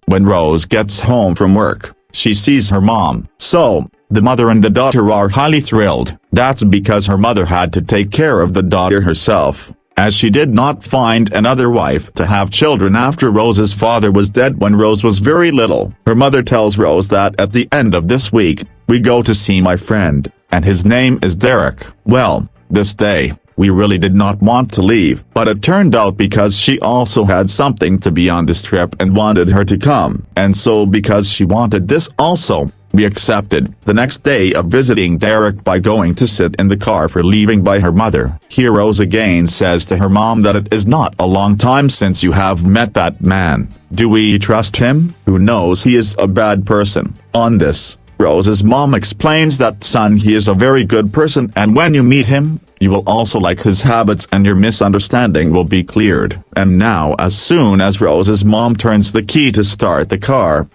When Rose gets home from work, she sees her mom. So, the mother and the daughter are highly thrilled. That's because her mother had to take care of the daughter herself, as she did not find another wife to have children after Rose's father was dead when Rose was very little. Her mother tells Rose that at the end of this week, we go to see my friend, and his name is Derek. Well, this day, we really did not want to leave, but it turned out because she also had something to be on this trip and wanted her to come, and so because she wanted this also, we accepted. The next day of visiting Derek by going to sit in the car for leaving by her mother. Here Rose again says to her mom that it is not a long time since you have met that man. Do we trust him? Who knows, he is a bad person. On this, Rose's mom explains that son, he is a very good person, and when you meet him, you will also like his habits and your misunderstanding will be cleared. And now as soon as Rose's mom turns the key to start the car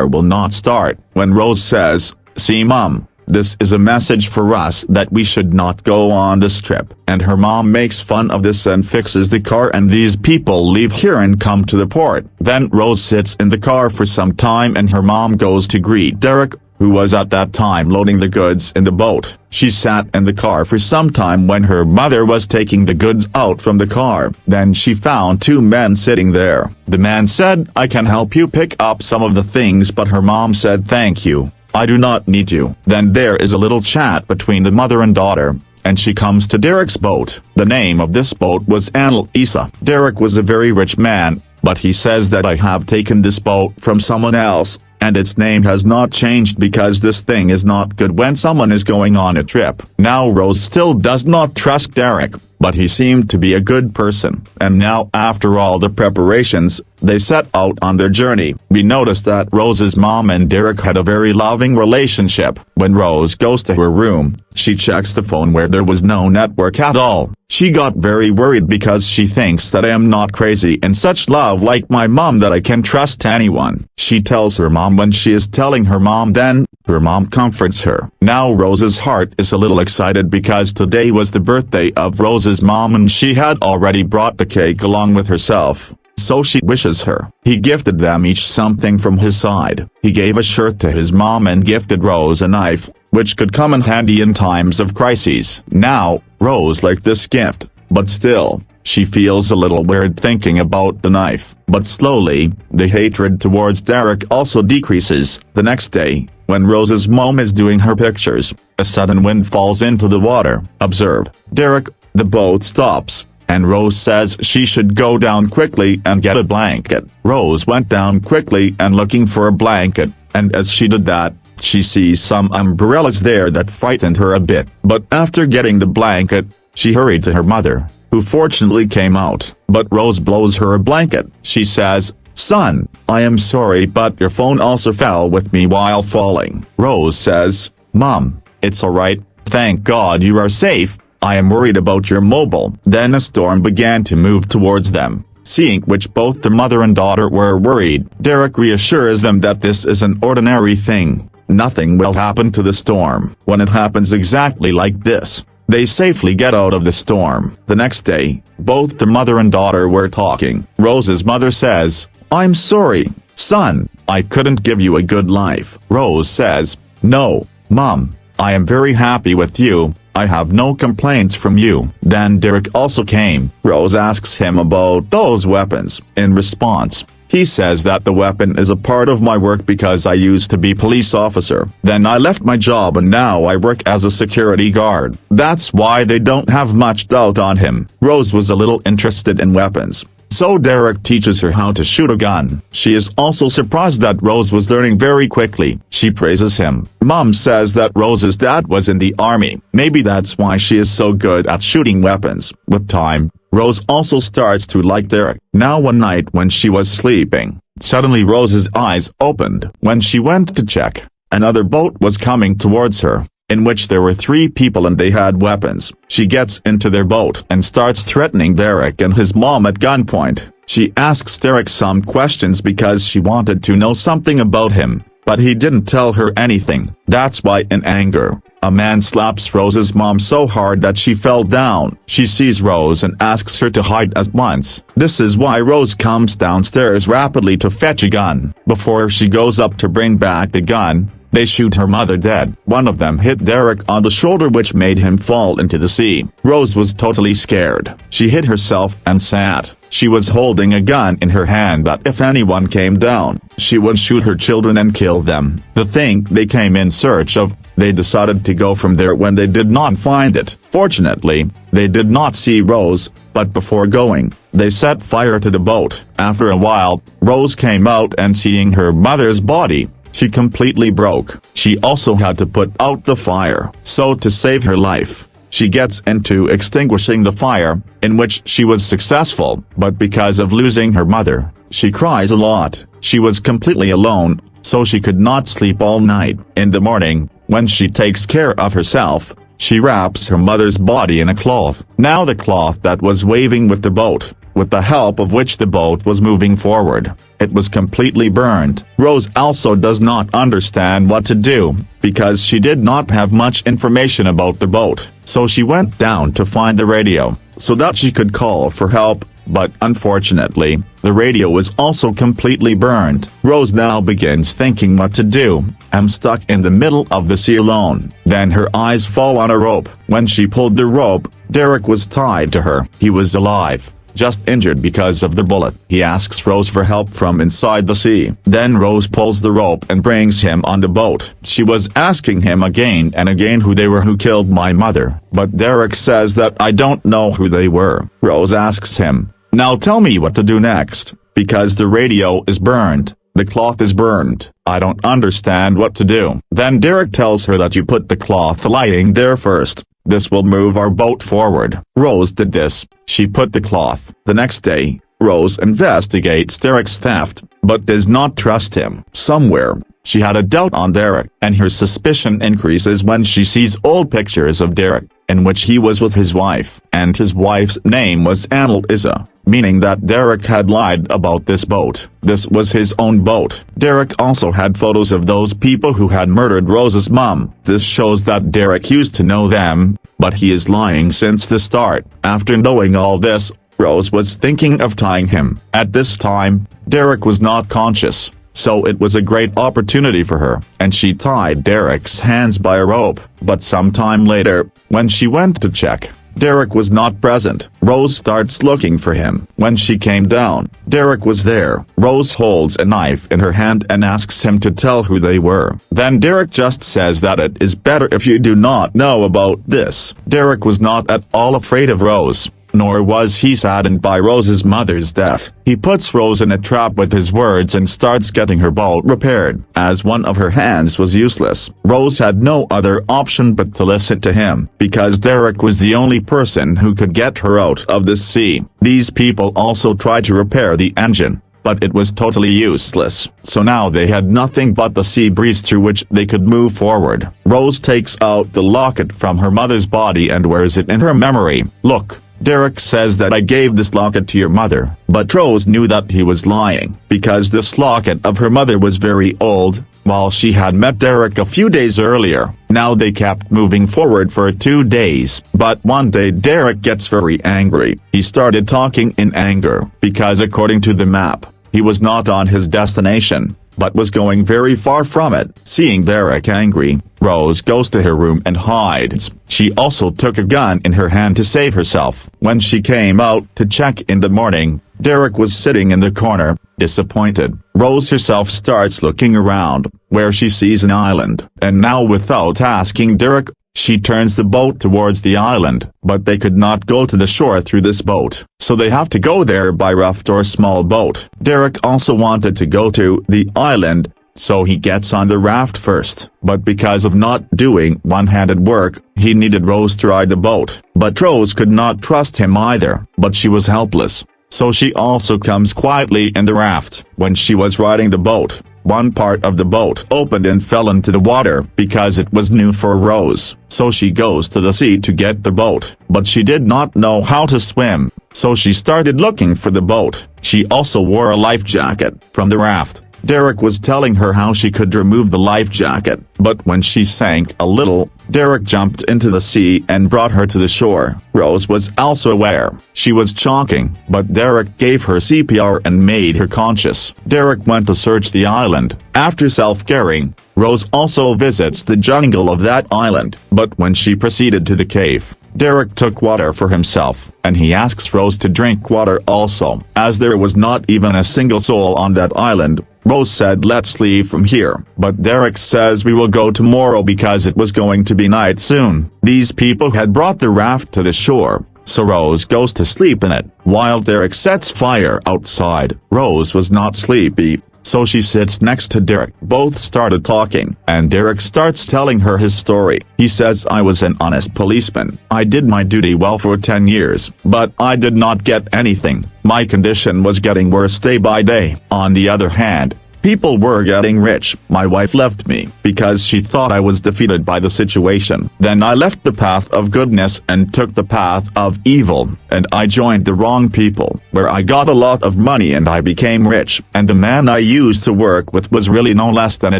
will not start. When Rose says, "See mom, this is a message for us that we should not go on this trip," and her mom makes fun of this and fixes the car, and these people leave here and come to the port. Then Rose sits in the car for some time and her mom goes to greet Derek, who was at that time loading the goods in the boat. She sat in the car for some time when her mother was taking the goods out from the car. Then she found two men sitting there. The man said, "I can help you pick up some of the things," but her mom said, "Thank you, I do not need you." Then there is a little chat between the mother and daughter, and she comes to Derek's boat. The name of this boat was Isa. Derek was a very rich man, but he says that I have taken this boat from someone else, and its name has not changed because this thing is not good when someone is going on a trip. Now Rose still does not trust Derek, but he seemed to be a good person. And now after all the preparations, they set out on their journey. We noticed that Rose's mom and Derek had a very loving relationship. When Rose goes to her room, she checks the phone where there was no network at all. She got very worried because she thinks that I am not crazy in such love like my mom that I can trust anyone. She tells her mom when she is telling her mom, then her mom comforts her. Now Rose's heart is a little excited because today was the birthday of Rose's mom and she had already brought the cake along with herself. So she wishes her. He gifted them each something from his side. He gave a shirt to his mom and gifted Rose a knife, which could come in handy in times of crises. Now, Rose liked this gift, but still, she feels a little weird thinking about the knife. But slowly, the hatred towards Derek also decreases. The next day, when Rose's mom is doing her pictures, a sudden wind falls into the water. Observe, Derek, the boat stops, and Rose says she should go down quickly and get a blanket. Rose went down quickly and looking for a blanket, and as she did that, she sees some umbrellas there that frightened her a bit. But after getting the blanket, she hurried to her mother, who fortunately came out. But Rose blows her a blanket. She says, "Son, I am sorry but your phone also fell with me while falling." Rose says, "Mom, it's alright, thank God you are safe. I am worried about your mobile." Then a storm began to move towards them. Seeing which both the mother and daughter were worried, Derek reassures them that this is an ordinary thing. Nothing will happen to the storm. When it happens exactly like this, they safely get out of the storm. The next day, both the mother and daughter were talking. Rose's mother says, "I'm sorry, son, I couldn't give you a good life." Rose says, "No, Mom, I am very happy with you. I have no complaints from you." Then Derek also came. Rose asks him about those weapons. In response, he says that the weapon is a part of my work because I used to be police officer. Then I left my job and now I work as a security guard. That's why they don't have much doubt on him. Rose was a little interested in weapons, so Derek teaches her how to shoot a gun. She is also surprised that Rose was learning very quickly. She praises him. Mom says that Rose's dad was in the army. Maybe that's why she is so good at shooting weapons. With time, Rose also starts to like Derek. Now one night when she was sleeping, suddenly Rose's eyes opened. When she went to check, another boat was coming towards her, in which there were 3 people and they had weapons. She gets into their boat and starts threatening Derek and his mom at gunpoint. She asks Derek some questions because she wanted to know something about him, but he didn't tell her anything. That's why in anger, a man slaps Rose's mom so hard that she fell down. She sees Rose and asks her to hide at once. This is why Rose comes downstairs rapidly to fetch a gun. Before she goes up to bring back the gun, they shoot her mother dead. One of them hit Derek on the shoulder, which made him fall into the sea. Rose was totally scared. She hid herself and sat. She was holding a gun in her hand that if anyone came down, she would shoot her children and kill them. The thing they came in search of, they decided to go from there when they did not find it. Fortunately, they did not see Rose, but before going, they set fire to the boat. After a while, Rose came out and seeing her mother's body, she completely broke. She also had to put out the fire. So to save her life, she gets into extinguishing the fire, in which she was successful, but because of losing her mother, she cries a lot. She was completely alone, so she could not sleep all night. In the morning, when she takes care of herself, she wraps her mother's body in a cloth. Now the cloth that was waving with the boat, with the help of which the boat was moving forward, it was completely burned. Rose also does not understand what to do, because she did not have much information about the boat. So she went down to find the radio, so that she could call for help, but unfortunately, the radio was also completely burned. Rose now begins thinking what to do. I'm stuck in the middle of the sea alone. Then her eyes fall on a rope. When she pulled the rope, Derek was tied to her. He was alive, just injured because of the bullet. He asks Rose for help from inside the sea. Then Rose pulls the rope and brings him on the boat. She was asking him again and again who they were who killed my mother, but Derek says that I don't know who they were. Rose asks him, now tell me what to do next, because the radio is burned, the cloth is burned, I don't understand what to do. Then Derek tells her that you put the cloth lying there first. This will move our boat forward. Rose did this. She put the cloth. The next day, Rose investigates Derek's theft, but does not trust him. Somewhere, she had a doubt on Derek, and her suspicion increases when she sees old pictures of Derek, in which he was with his wife, and his wife's name was Annalisa, meaning that Derek had lied about this boat. This was his own boat. Derek also had photos of those people who had murdered Rose's mom. This shows that Derek used to know them, but he is lying since the start. After knowing all this, Rose was thinking of tying him. At this time, Derek was not conscious, so it was a great opportunity for her, and she tied Derek's hands by a rope. But sometime later, when she went to check, Derek was not present. Rose starts looking for him. When she came down, Derek was there. Rose holds a knife in her hand and asks him to tell who they were. Then Derek just says that it is better if you do not know about this. Derek was not at all afraid of Rose, nor was he saddened by Rose's mother's death. He puts Rose in a trap with his words and starts getting her boat repaired. As one of her hands was useless, Rose had no other option but to listen to him, because Derek was the only person who could get her out of the sea. These people also tried to repair the engine, but it was totally useless. So now they had nothing but the sea breeze through which they could move forward. Rose takes out the locket from her mother's body and wears it in her memory. Look, Derek says that I gave this locket to your mother, but Rose knew that he was lying, because this locket of her mother was very old, while she had met Derek a few days earlier. Now they kept moving forward for 2 days, but one day Derek gets very angry. He started talking in anger, because according to the map, he was not on his destination, but was going very far from it. Seeing Derek angry, Rose goes to her room and hides. She also took a gun in her hand to save herself. When she came out to check in the morning, Derek was sitting in the corner, disappointed. Rose herself starts looking around, where she sees an island, and now without asking Derek, she turns the boat towards the island, but they could not go to the shore through this boat, so they have to go there by raft or small boat. Derek also wanted to go to the island, so he gets on the raft first, but because of not doing one-handed work, he needed Rose to ride the boat. But Rose could not trust him either, but she was helpless, so she also comes quietly in the raft. When she was riding the boat, one part of the boat opened and fell into the water because it was new for Rose, so she goes to the sea to get the boat, but she did not know how to swim, so she started looking for the boat. She also wore a life jacket from the raft. Derek was telling her how she could remove the life jacket, but when she sank a little, Derek jumped into the sea and brought her to the shore. Rose was also aware. She was choking, but Derek gave her CPR and made her conscious. Derek went to search the island. After self-caring, Rose also visits the jungle of that island, but when she proceeded to the cave, Derek took water for himself, and he asks Rose to drink water also. As there was not even a single soul on that island, Rose said let's leave from here, but Derek says we will go tomorrow because it was going to be night soon. These people had brought the raft to the shore, so Rose goes to sleep in it, while Derek sets fire outside. Rose was not sleepy, so she sits next to Derek. Both started talking, and Derek starts telling her his story. He says, I was an honest policeman. I did my duty well for 10 years, but I did not get anything. My condition was getting worse day by day. On the other hand, people were getting rich. My wife left me because she thought I was defeated by the situation. Then I left the path of goodness and took the path of evil, and I joined the wrong people, where I got a lot of money and I became rich. And the man I used to work with was really no less than a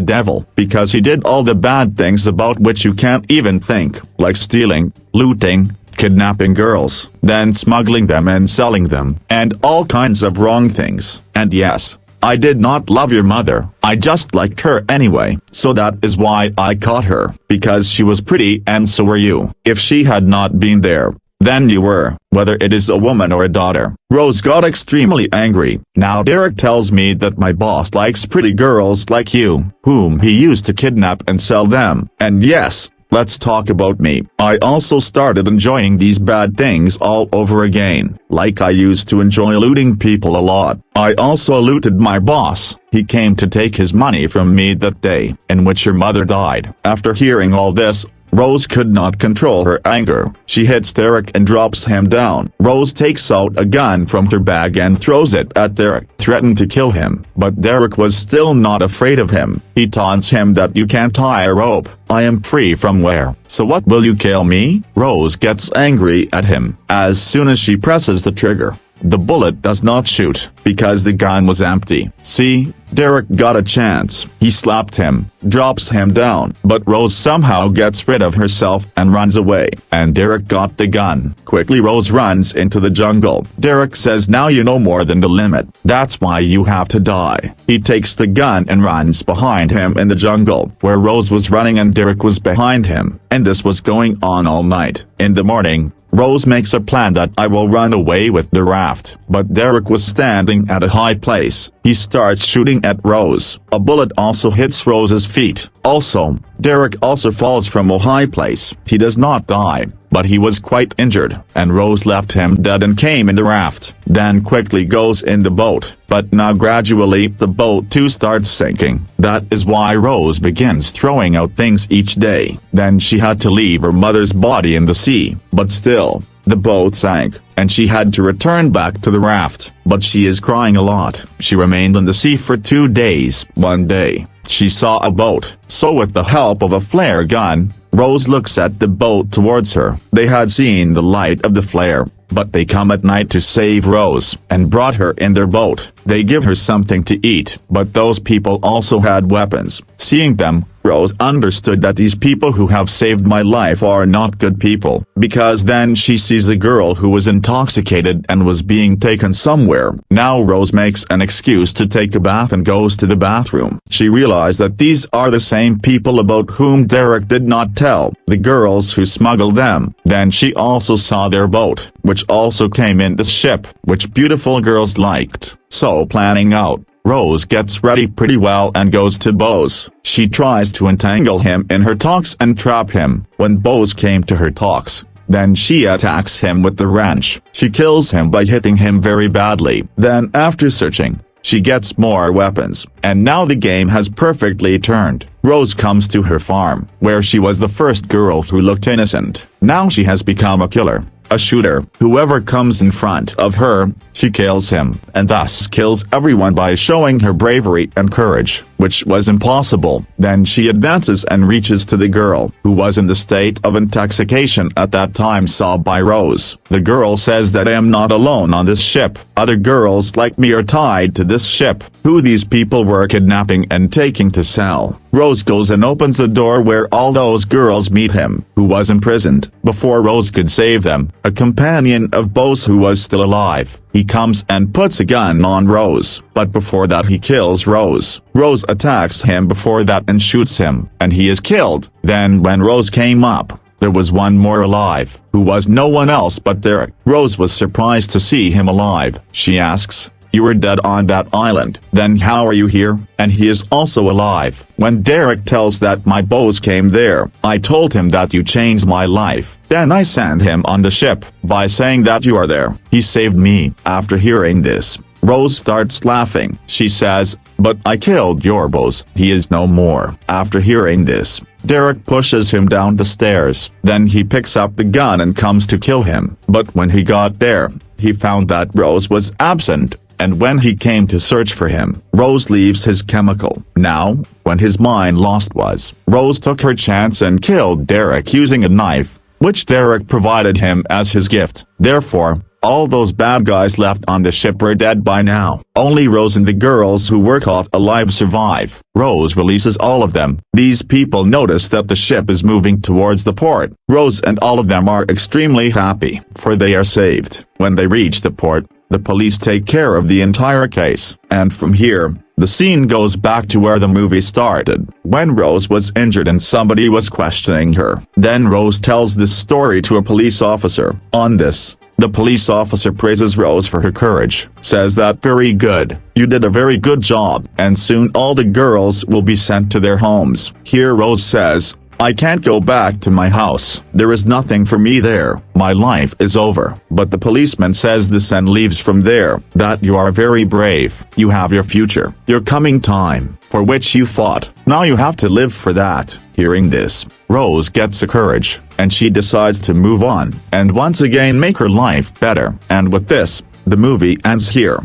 devil, because he did all the bad things about which you can't even think, like stealing, looting, kidnapping girls, then smuggling them and selling them, and all kinds of wrong things. And yes, I did not love your mother, I just liked her anyway, so that is why I caught her, because she was pretty and so were you. If she had not been there, then you were, whether it is a woman or a daughter. Rose got extremely angry. Now Derek tells me that my boss likes pretty girls like you, whom he used to kidnap and sell them, and yes, let's talk about me. I also started enjoying these bad things all over again. Like I used to enjoy looting people a lot. I also looted my boss. He came to take his money from me that day in which your mother died. After hearing all this, Rose could not control her anger. She hits Derek and drops him down. Rose takes out a gun from her bag and throws it at Derek, threatened to kill him. But Derek was still not afraid of him. He taunts him that you can't tie a rope. I am free from where? So what, will you kill me? Rose gets angry at him. As soon as she presses the trigger, the bullet does not shoot, because the gun was empty. See, Derek got a chance. He slapped him, drops him down, but Rose somehow gets rid of herself and runs away, and Derek got the gun. Quickly Rose runs into the jungle. Derek says, now you know more than the limit. That's why you have to die. He takes the gun and runs behind him in the jungle, where Rose was running and Derek was behind him, and this was going on all night. In the morning, Rose makes a plan that I will run away with the raft, but Derek was standing at a high place. He starts shooting at Rose. A bullet also hits Rose's feet. Also, Derek also falls from a high place. He does not die, but he was quite injured, and Rose left him dead and came in the raft, then quickly goes in the boat. But now gradually the boat too starts sinking. That is why Rose begins throwing out things each day. Then she had to leave her mother's body in the sea, but still, the boat sank, and she had to return back to the raft. But she is crying a lot. She remained on the sea for 2 days. One day, she saw a boat, so with the help of a flare gun, Rose looks at the boat towards her. They had seen the light of the flare, but they come at night to save Rose, and brought her in their boat. They give her something to eat, but those people also had weapons. Seeing them, Rose understood that these people who have saved my life are not good people, because then she sees a girl who was intoxicated and was being taken somewhere. Now Rose makes an excuse to take a bath and goes to the bathroom. She realized that these are the same people about whom Derek did not tell, the girls who smuggled them. Then she also saw their boat, which also came in the ship, which beautiful girls liked. So planning out, Rose gets ready pretty well and goes to Bose. She tries to entangle him in her talks and trap him. When Bose came to her talks, then she attacks him with the wrench. She kills him by hitting him very badly. Then after searching, she gets more weapons, and now the game has perfectly turned. Rose comes to her farm, where she was the first girl who looked innocent. Now she has become a killer, a shooter. Whoever comes in front of her, she kills him, and thus kills everyone by showing her bravery and courage. which was impossible. Then she advances and reaches to the girl, who was in the state of intoxication at that time saw by Rose. The girl says that I am not alone on this ship. Other girls like me are tied to this ship, who these people were kidnapping and taking to sell. Rose goes and opens the door where all those girls meet him, who was imprisoned. Before Rose could save them, a companion of Beau's who was still alive, he comes and puts a gun on Rose, but before that he kills Rose. Rose attacks him before that and shoots him, and he is killed. Then when Rose came up, there was one more alive, who was no one else but Derek. Rose was surprised to see him alive. She asks, "You were dead on that island. Then how are you here?" And he is also alive. When Derek tells that my boss came there, I told him that you changed my life. Then I sent him on the ship, by saying that you are there. He saved me. After hearing this, Rose starts laughing. She says, "But I killed your boss. He is no more." After hearing this, Derek pushes him down the stairs. Then he picks up the gun and comes to kill him. But when he got there, he found that Rose was absent. And when he came to search for him, Rose leaves his chemical. Now, when his mind lost was, Rose took her chance and killed Derek using a knife, which Derek provided him as his gift. Therefore, all those bad guys left on the ship were dead by now. Only Rose and the girls who were caught alive survive. Rose releases all of them. These people notice that the ship is moving towards the port. Rose and all of them are extremely happy, for they are saved. When they reach the port, the police take care of the entire case. And from here, the scene goes back to where the movie started, when Rose was injured and somebody was questioning her. Then Rose tells this story to a police officer. On this, the police officer praises Rose for her courage, says that very good, you did a very good job, and soon all the girls will be sent to their homes. Here Rose says, "I can't go back to my house. There is nothing for me there. My life is over." But the policeman says this and leaves from there, that you are very brave. You have your future, your coming time, for which you fought. Now you have to live for that. Hearing this, Rose gets the courage, and she decides to move on, and once again make her life better. And with this, the movie ends here.